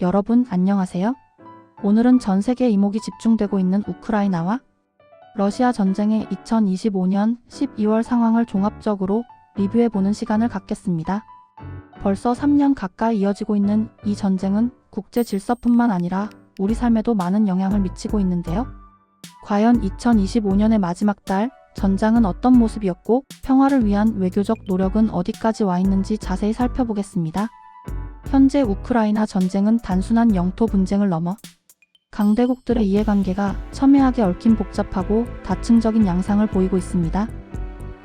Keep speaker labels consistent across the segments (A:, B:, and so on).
A: 여러분 안녕하세요. 오늘은 전 세계 이목이 집중되고 있는 우크라이나와 러시아 전쟁의 2025년 12월 상황을 종합적으로 리뷰해보는 시간을 갖겠습니다. 벌써 3년 가까이 이어지고 있는 이 전쟁은 국제 질서뿐만 아니라 우리 삶에도 많은 영향을 미치고 있는데요. 과연 2025년의 마지막 달, 전장은 어떤 모습이었고 평화를 위한 외교적 노력은 어디까지 와 있는지 자세히 살펴보겠습니다. 현재 우크라이나 전쟁은 단순한 영토 분쟁을 넘어 강대국들의 이해관계가 첨예하게 얽힌 복잡하고 다층적인 양상을 보이고 있습니다.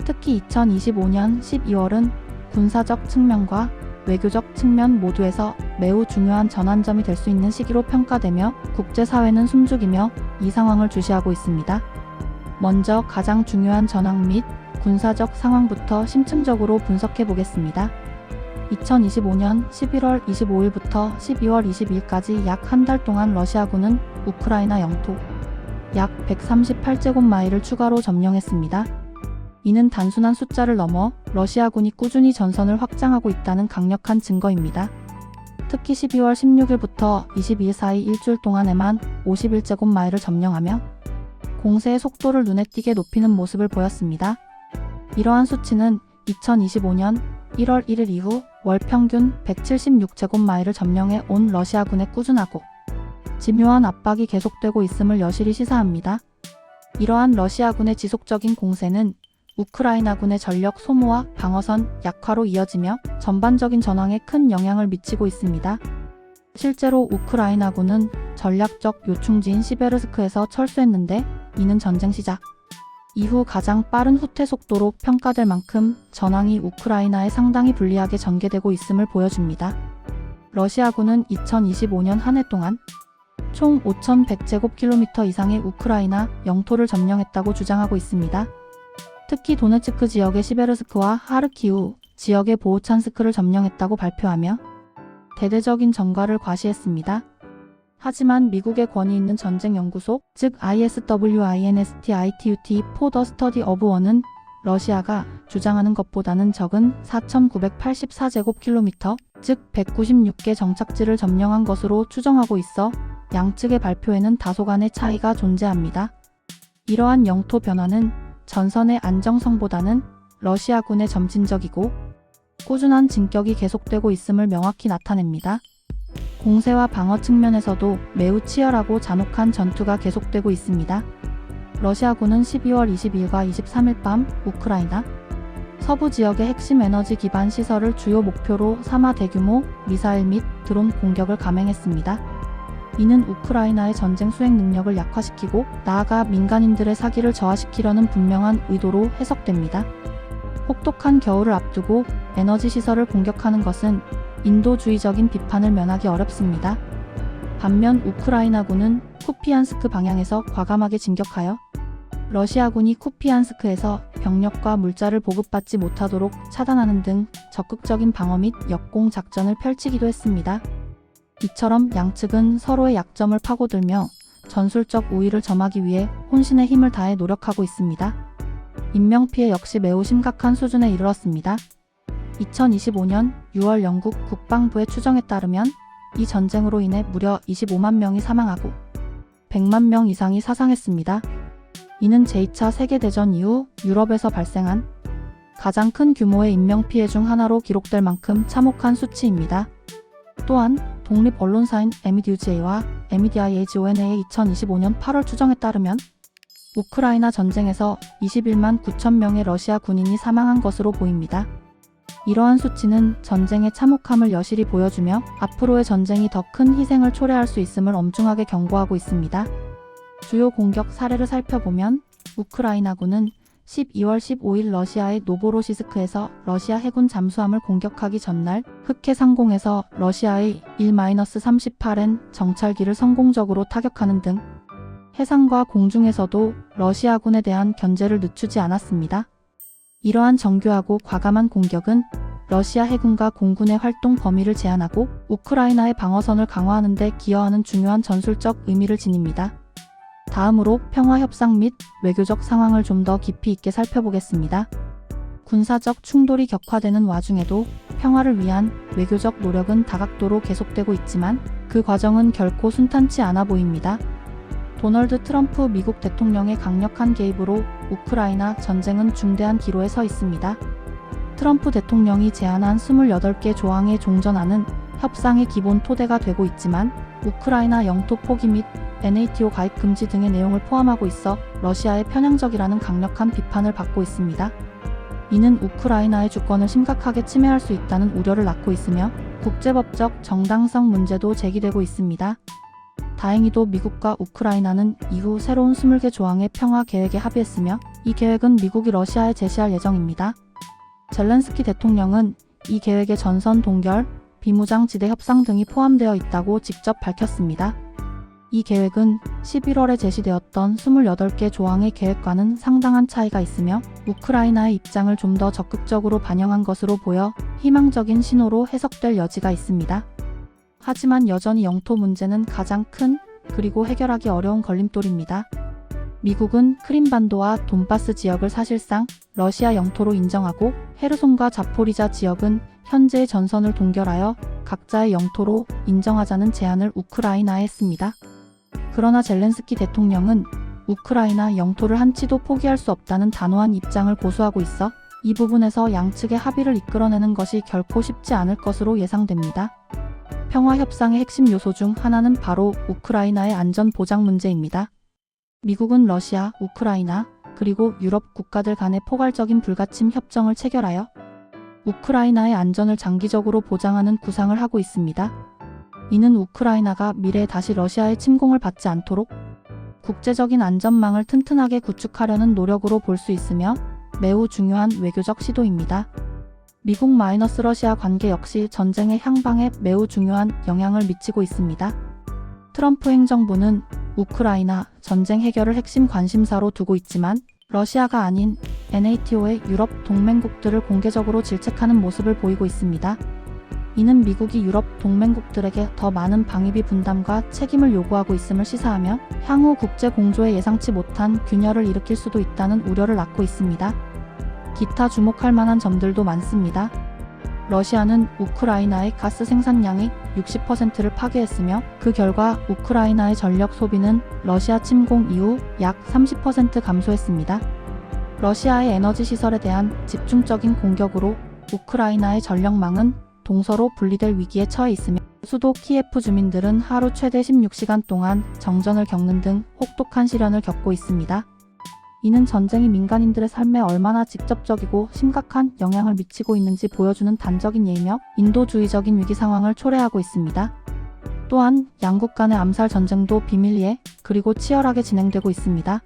A: 특히 2025년 12월은 군사적 측면과 외교적 측면 모두에서 매우 중요한 전환점이 될 수 있는 시기로 평가되며 국제사회는 숨죽이며 이 상황을 주시하고 있습니다. 먼저 가장 중요한 전황 및 군사적 상황부터 심층적으로 분석해 보겠습니다. 2025년 11월 25일부터 12월 22일까지 약 한 달 동안 러시아군은 우크라이나 영토 약 138제곱마일을 추가로 점령했습니다. 이는 단순한 숫자를 넘어 러시아군이 꾸준히 전선을 확장하고 있다는 강력한 증거입니다. 특히 12월 16일부터 22일 사이 일주일 동안에만 51제곱마일을 점령하며 공세의 속도를 눈에 띄게 높이는 모습을 보였습니다. 이러한 수치는 2025년 1월 1일 이후 월 평균 176제곱마일을 점령해 온 러시아군의 꾸준하고 집요한 압박이 계속되고 있음을 여실히 시사합니다. 이러한 러시아군의 지속적인 공세는 우크라이나군의 전력 소모와 방어선 약화로 이어지며 전반적인 전황에 큰 영향을 미치고 있습니다. 실제로 우크라이나군은 전략적 요충지인 시베르스크에서 철수했는데 이는 전쟁 시작 이후 가장 빠른 후퇴 속도로 평가될 만큼 전황이 우크라이나에 상당히 불리하게 전개되고 있음을 보여줍니다. 러시아군은 2025년 한 해 동안 총 5,100제곱킬로미터 이상의 우크라이나 영토를 점령했다고 주장하고 있습니다. 특히 도네츠크 지역의 시베르스크와 하르키우 지역의 보호찬스크를 점령했다고 발표하며 대대적인 전과를 과시했습니다. 하지만 미국의 권위 있는 전쟁연구소, 즉 ISWINSTITUT for the Study of War는 러시아가 주장하는 것보다는 적은 4,984제곱킬로미터, 즉 196개 정착지를 점령한 것으로 추정하고 있어 양측의 발표에는 다소간의 차이가 존재합니다. 이러한 영토 변화는 전선의 안정성보다는 러시아군의 점진적이고 꾸준한 진격이 계속되고 있음을 명확히 나타냅니다. 공세와 방어 측면에서도 매우 치열하고 잔혹한 전투가 계속되고 있습니다. 러시아군은 12월 22일과 23일 밤 우크라이나 서부 지역의 핵심 에너지 기반 시설을 주요 목표로 삼아 대규모 미사일 및 드론 공격을 감행했습니다. 이는 우크라이나의 전쟁 수행 능력을 약화시키고 나아가 민간인들의 사기를 저하시키려는 분명한 의도로 해석됩니다. 혹독한 겨울을 앞두고 에너지 시설을 공격하는 것은 인도주의적인 비판을 면하기 어렵습니다. 반면 우크라이나군은 쿠피안스크 방향에서 과감하게 진격하여 러시아군이 쿠피안스크에서 병력과 물자를 보급받지 못하도록 차단하는 등 적극적인 방어 및 역공 작전을 펼치기도 했습니다. 이처럼 양측은 서로의 약점을 파고들며 전술적 우위를 점하기 위해 혼신의 힘을 다해 노력하고 있습니다. 인명피해 역시 매우 심각한 수준에 이르렀습니다. 2025년 6월 영국 국방부의 추정에 따르면 이 전쟁으로 인해 무려 25만 명이 사망하고 100만 명 이상이 사상했습니다. 이는 제2차 세계대전 이후 유럽에서 발생한 가장 큰 규모의 인명피해 중 하나로 기록될 만큼 참혹한 수치입니다. 또한 독립 언론사인 MEDUJ와 MEDIAGON의 2025년 8월 추정에 따르면 우크라이나 전쟁에서 21만 9천 명의 러시아 군인이 사망한 것으로 보입니다. 이러한 수치는 전쟁의 참혹함을 여실히 보여주며 앞으로의 전쟁이 더 큰 희생을 초래할 수 있음을 엄중하게 경고하고 있습니다. 주요 공격 사례를 살펴보면 우크라이나군은 12월 15일 러시아의 노보로시스크에서 러시아 해군 잠수함을 공격하기 전날 흑해 상공에서 러시아의 Il-38N 정찰기를 성공적으로 타격하는 등 해상과 공중에서도 러시아군에 대한 견제를 늦추지 않았습니다. 이러한 정교하고 과감한 공격은 러시아 해군과 공군의 활동 범위를 제한하고 우크라이나의 방어선을 강화하는 데 기여하는 중요한 전술적 의미를 지닙니다. 다음으로 평화 협상 및 외교적 상황을 좀 더 깊이 있게 살펴보겠습니다. 군사적 충돌이 격화되는 와중에도 평화를 위한 외교적 노력은 다각도로 계속되고 있지만 그 과정은 결코 순탄치 않아 보입니다. 도널드 트럼프 미국 대통령의 강력한 개입으로 우크라이나 전쟁은 중대한 기로에 서 있습니다. 트럼프 대통령이 제안한 28개 조항의 종전안은 협상의 기본 토대가 되고 있지만 우크라이나 영토 포기 및 NATO 가입 금지 등의 내용을 포함하고 있어 러시아의 편향적이라는 강력한 비판을 받고 있습니다. 이는 우크라이나의 주권을 심각하게 침해할 수 있다는 우려를 낳고 있으며 국제법적 정당성 문제도 제기되고 있습니다. 다행히도 미국과 우크라이나는 이후 새로운 20개 조항의 평화 계획에 합의했으며 이 계획은 미국이 러시아에 제시할 예정입니다. 젤렌스키 대통령은 이 계획에 전선 동결, 비무장 지대 협상 등이 포함되어 있다고 직접 밝혔습니다. 이 계획은 11월에 제시되었던 28개 조항의 계획과는 상당한 차이가 있으며 우크라이나의 입장을 좀 더 적극적으로 반영한 것으로 보여 희망적인 신호로 해석될 여지가 있습니다. 하지만 여전히 영토 문제는 가장 큰 그리고 해결하기 어려운 걸림돌입니다. 미국은 크림반도와 돈바스 지역을 사실상 러시아 영토로 인정하고 헤르손과 자포리자 지역은 현재의 전선을 동결하여 각자의 영토로 인정하자는 제안을 우크라이나에 했습니다. 그러나 젤렌스키 대통령은 우크라이나 영토를 한치도 포기할 수 없다는 단호한 입장을 고수하고 있어 이 부분에서 양측의 합의를 이끌어내는 것이 결코 쉽지 않을 것으로 예상됩니다. 평화 협상의 핵심 요소 중 하나는 바로 우크라이나의 안전 보장 문제입니다. 미국은 러시아, 우크라이나, 그리고 유럽 국가들 간의 포괄적인 불가침 협정을 체결하여 우크라이나의 안전을 장기적으로 보장하는 구상을 하고 있습니다. 이는 우크라이나가 미래에 다시 러시아의 침공을 받지 않도록 국제적인 안전망을 튼튼하게 구축하려는 노력으로 볼 수 있으며 매우 중요한 외교적 시도입니다. 미국-러시아 관계 역시 전쟁의 향방에 매우 중요한 영향을 미치고 있습니다. 트럼프 행정부는 우크라이나 전쟁 해결을 핵심 관심사로 두고 있지만 러시아가 아닌 NATO의 유럽 동맹국들을 공개적으로 질책하는 모습을 보이고 있습니다. 이는 미국이 유럽 동맹국들에게 더 많은 방위비 분담과 책임을 요구하고 있음을 시사하며 향후 국제 공조에 예상치 못한 균열을 일으킬 수도 있다는 우려를 낳고 있습니다. 기타 주목할 만한 점들도 많습니다. 러시아는 우크라이나의 가스 생산량의 60%를 파괴했으며 그 결과 우크라이나의 전력 소비는 러시아 침공 이후 약 30% 감소했습니다. 러시아의 에너지 시설에 대한 집중적인 공격으로 우크라이나의 전력망은 동서로 분리될 위기에 처해 있으며 수도 키예프 주민들은 하루 최대 16시간 동안 정전을 겪는 등 혹독한 시련을 겪고 있습니다. 이는 전쟁이 민간인들의 삶에 얼마나 직접적이고 심각한 영향을 미치고 있는지 보여주는 단적인 예이며 인도주의적인 위기 상황을 초래하고 있습니다. 또한 양국 간의 암살 전쟁도 비밀리에 그리고 치열하게 진행되고 있습니다.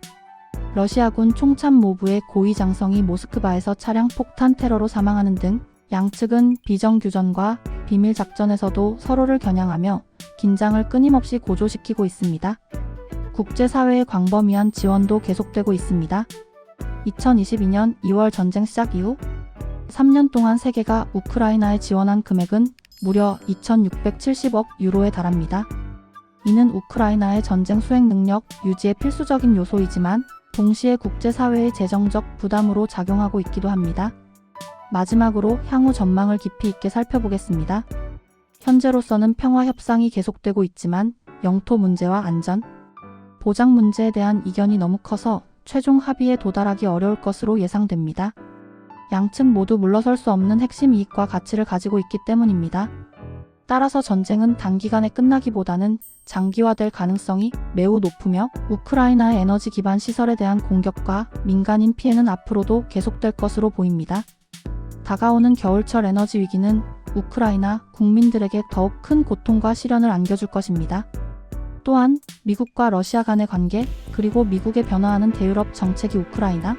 A: 러시아군 총참모부의 고위 장성이 모스크바에서 차량 폭탄 테러로 사망하는 등 양측은 비정규전과 비밀 작전에서도 서로를 겨냥하며 긴장을 끊임없이 고조시키고 있습니다. 국제사회의 광범위한 지원도 계속되고 있습니다. 2022년 2월 전쟁 시작 이후 3년 동안 세계가 우크라이나에 지원한 금액은 무려 2,670억 유로에 달합니다. 이는 우크라이나의 전쟁 수행 능력 유지의 필수적인 요소이지만 동시에 국제사회의 재정적 부담으로 작용하고 있기도 합니다. 마지막으로 향후 전망을 깊이 있게 살펴보겠습니다. 현재로서는 평화 협상이 계속되고 있지만 영토 문제와 안전, 보장 문제에 대한 이견이 너무 커서 최종 합의에 도달하기 어려울 것으로 예상됩니다. 양측 모두 물러설 수 없는 핵심 이익과 가치를 가지고 있기 때문입니다. 따라서 전쟁은 단기간에 끝나기보다는 장기화될 가능성이 매우 높으며 우크라이나의 에너지 기반 시설에 대한 공격과 민간인 피해는 앞으로도 계속될 것으로 보입니다. 다가오는 겨울철 에너지 위기는 우크라이나 국민들에게 더욱 큰 고통과 시련을 안겨줄 것입니다. 또한 미국과 러시아 간의 관계, 그리고 미국의 변화하는 대유럽 정책이 우크라이나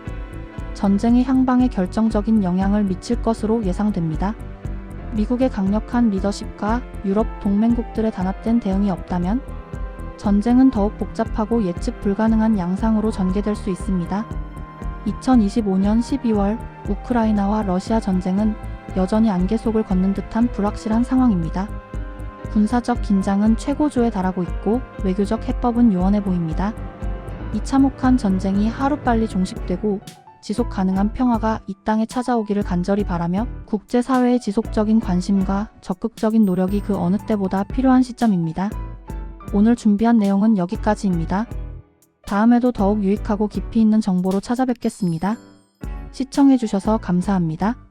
A: 전쟁의 향방에 결정적인 영향을 미칠 것으로 예상됩니다. 미국의 강력한 리더십과 유럽 동맹국들의 단합된 대응이 없다면 전쟁은 더욱 복잡하고 예측 불가능한 양상으로 전개될 수 있습니다. 2025년 12월 우크라이나와 러시아 전쟁은 여전히 안개 속을 걷는 듯한 불확실한 상황입니다. 군사적 긴장은 최고조에 달하고 있고 외교적 해법은 요원해 보입니다. 이 참혹한 전쟁이 하루빨리 종식되고 지속 가능한 평화가 이 땅에 찾아오기를 간절히 바라며 국제사회의 지속적인 관심과 적극적인 노력이 그 어느 때보다 필요한 시점입니다. 오늘 준비한 내용은 여기까지입니다. 다음에도 더욱 유익하고 깊이 있는 정보로 찾아뵙겠습니다. 시청해주셔서 감사합니다.